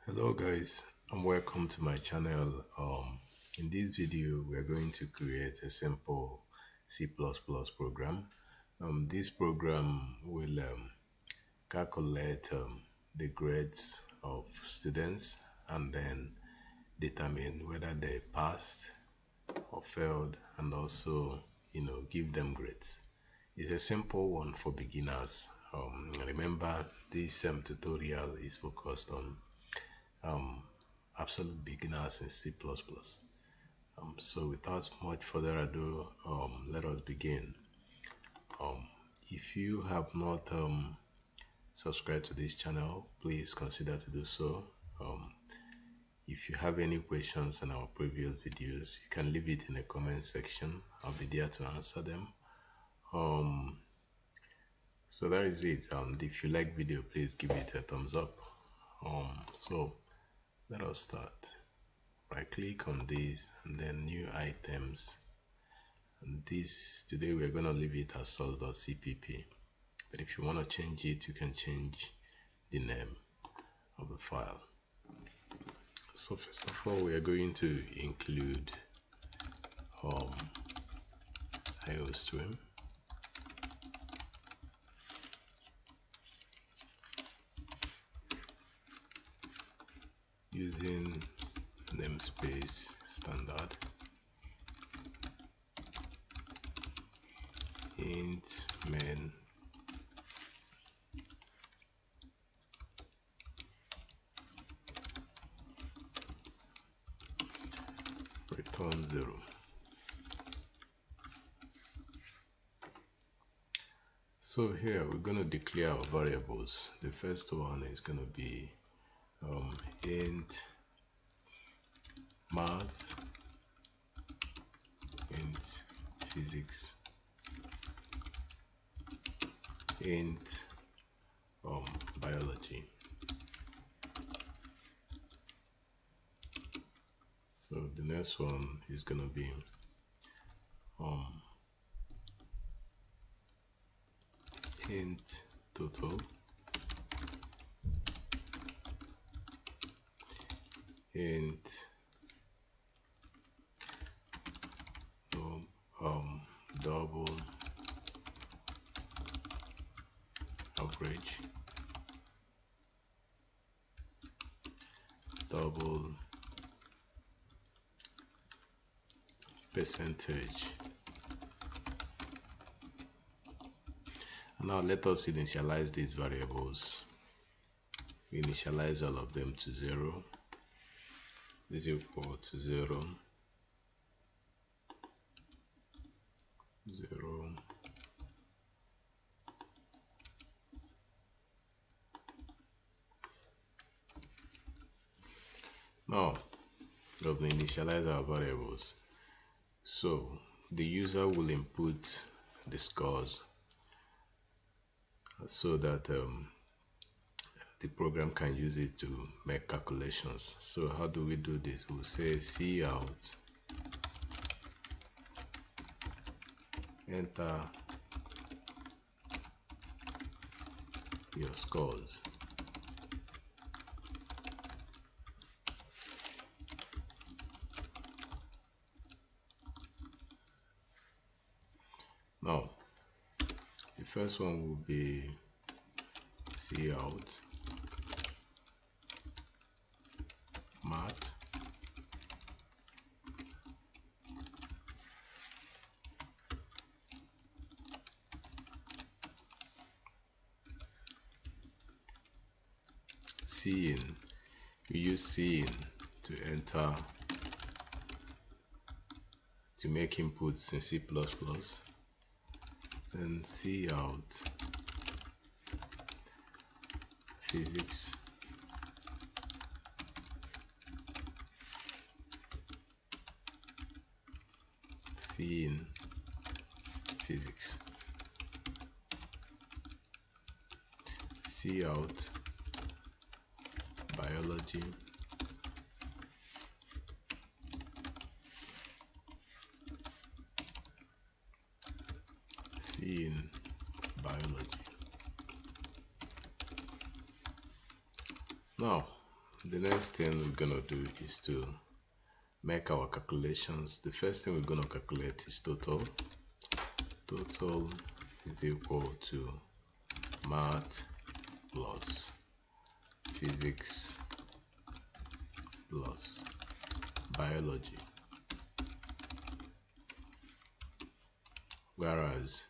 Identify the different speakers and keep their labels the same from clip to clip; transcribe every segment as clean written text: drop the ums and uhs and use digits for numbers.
Speaker 1: Hello guys and welcome to my channel. In this video we are going to create a simple C++ program. This program will calculate the grades of students and then determine whether they passed or failed, and also give them grades. It's a simple one for beginners. Remember, this tutorial is focused on absolute beginners in C++. So without much further ado, let us begin. If you have not subscribed to this channel, please consider to do so. If you have any questions on our previous videos, you can leave it in the comment section. I'll be there to answer them. So that is it. If you like video, please give it a thumbs up. So let us start. Right click on this and then new items, and this today we're going to leave it as source.cpp, but if you want to change it, you can change the name of the file. So first of all, we are going to include iostream, using namespace standard int main return 0. So here we're going to declare our variables. The first one is going to be int math, int physics, int biology. So the next one is going to be int total, int double average, double percentage. And now let us initialize these variables. We initialize all of them to 0 is equal to 0, 0, now we have initialized our variables. So the user will input the scores so that the program can use it to make calculations. So how do we do this? We'll say cout, enter your scores. Now the first one will be cout math, cin. We use cin to enter, to make inputs in C++, and cout physics, cin physics, cout biology, cin biology. Now the next thing we're gonna do is to make our calculations. The first thing we're gonna calculate is total. Total is equal to math plus physics plus biology, whereas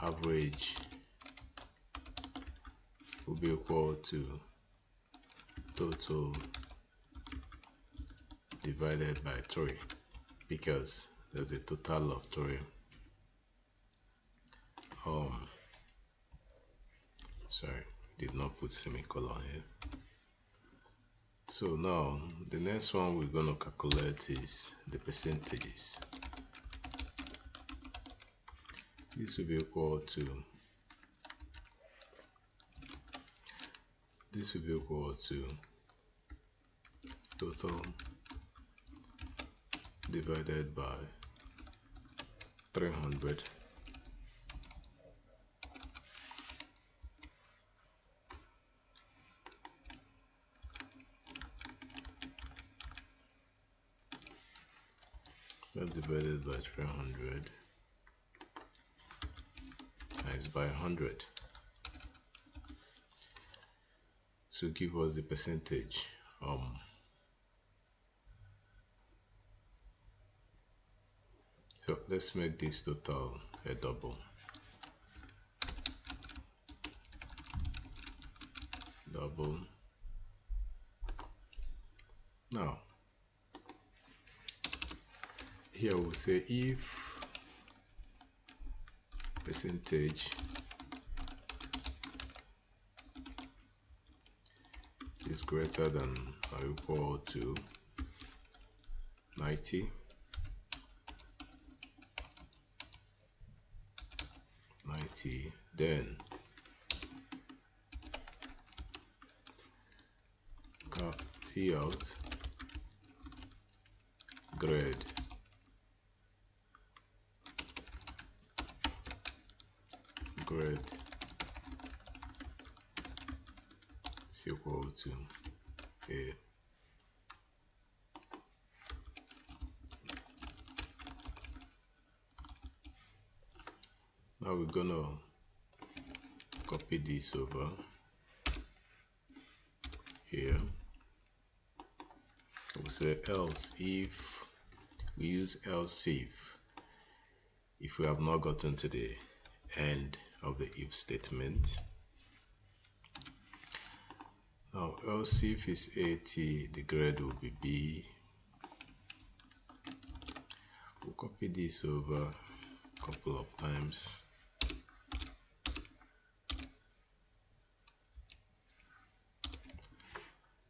Speaker 1: average will be equal to total divided by 3, because there's a total of 3. Sorry, did not put semicolon here. So now the next one we're going to calculate is the percentages. This will be equal to total divided by 300 . That's divided by 300 times by 100. So give us the percentage. So let's make this total a double. Now here we'll say if percentage is greater than or equal to 90, then see out grade is equal to A. Now we're gonna copy this over here. We'll say else if we use else if we have not gotten to the end of the if statement. Now else if is 80, the grade will be B. We'll copy this over a couple of times.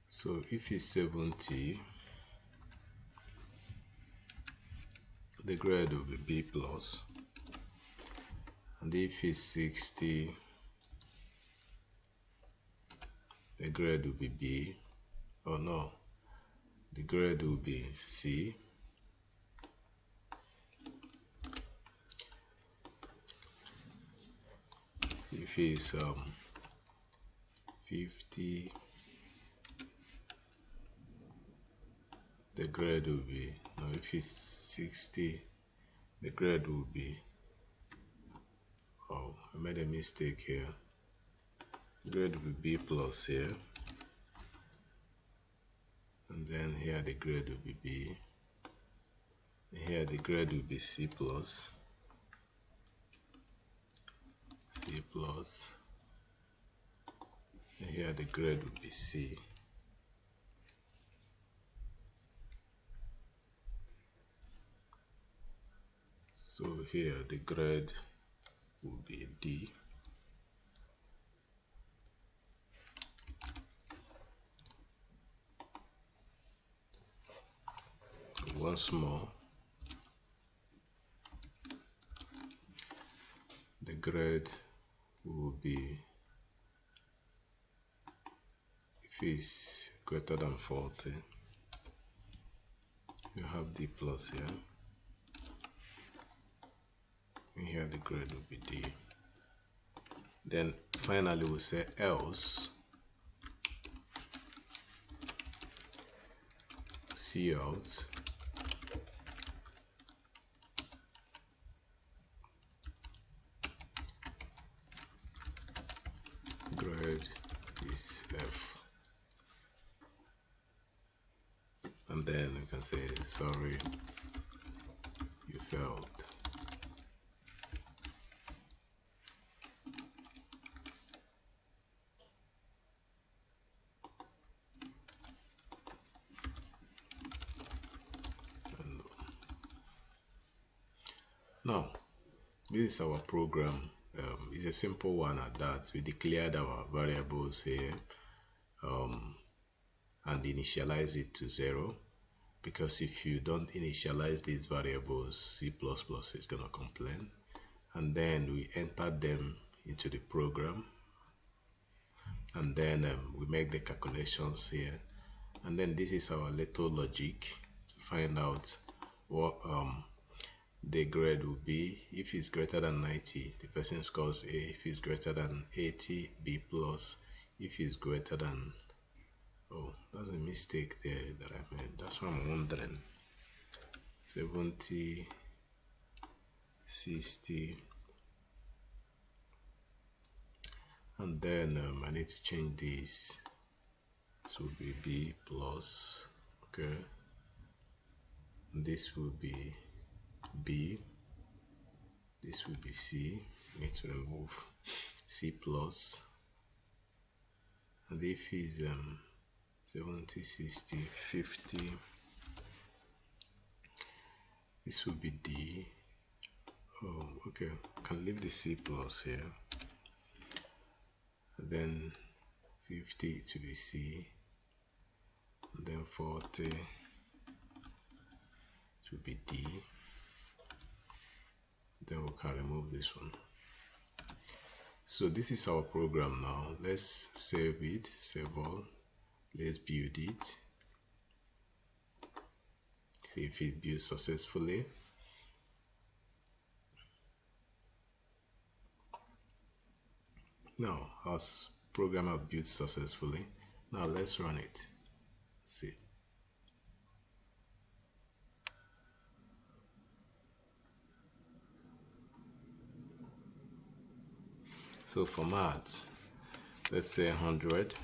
Speaker 1: So if it's 70, the grade will be B plus, and if it's 60, the grade will be B. Oh no, the grade will be C. If it's 50, the grade will be, no, if it's 60, the grade will be, oh, I made a mistake here. Grade will be B plus here, and then here the grade will be B, and here the grade will be C plus, and here the grade will be C. So here the grade will be D. Once more, the grade will be, if it's greater than 40, you have D plus here, and here the grade will be D. Then finally we say else cout grade is F, and then we can say sorry you failed. And now this is our program. It's a simple one at that. We declared our variables here and initialize it to 0, because if you don't initialize these variables, C++ is going to complain. And then we enter them into the program, and then we make the calculations here, and then this is our little logic to find out what the grade will be. If it's greater than 90, the person scores A. If it's greater than 80, B plus. If it's greater than, oh, that's a mistake there that I made. That's what I'm wondering. 70, 60, and then I need to change this. This will be B plus, okay, and this will be B, this will be C. I need to remove C plus, and if it's 70, 60, 50, this will be D. Oh, okay, I can leave the C plus here, and then 50 to be C, and then 40 to be D. Then we can remove this one. So this is our program now. Let's save it, save all. Let's build it. See if it builds successfully. Now, our program has built successfully. Now let's run it. See. So for maths, let's say 100.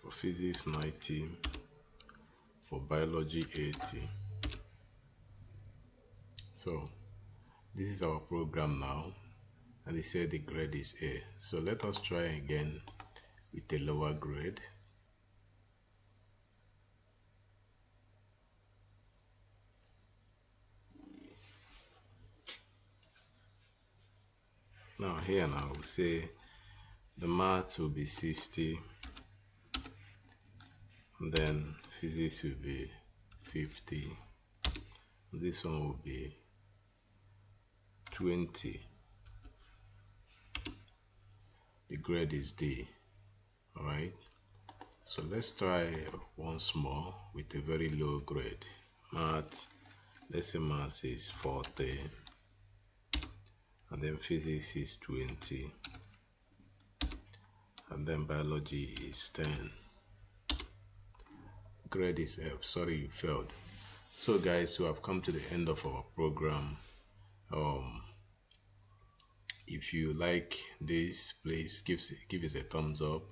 Speaker 1: For physics 90, for biology 80. So this is our program now, and it said the grade is A. So let us try again with a lower grade. Now here now we'll say the math will be 60, and then physics will be 50, this one will be 20. The grade is D. Alright, so let's try once more with a very low grade. Math, let's say math is 40, and then physics is 20, and then biology is 10. Grade is F. Sorry you failed. So guys, we have come to the end of our program. If you like this, please give it a thumbs up.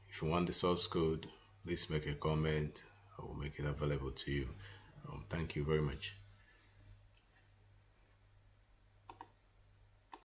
Speaker 1: If you want the source code, please make a comment. I will make it available to you. Thank you very much.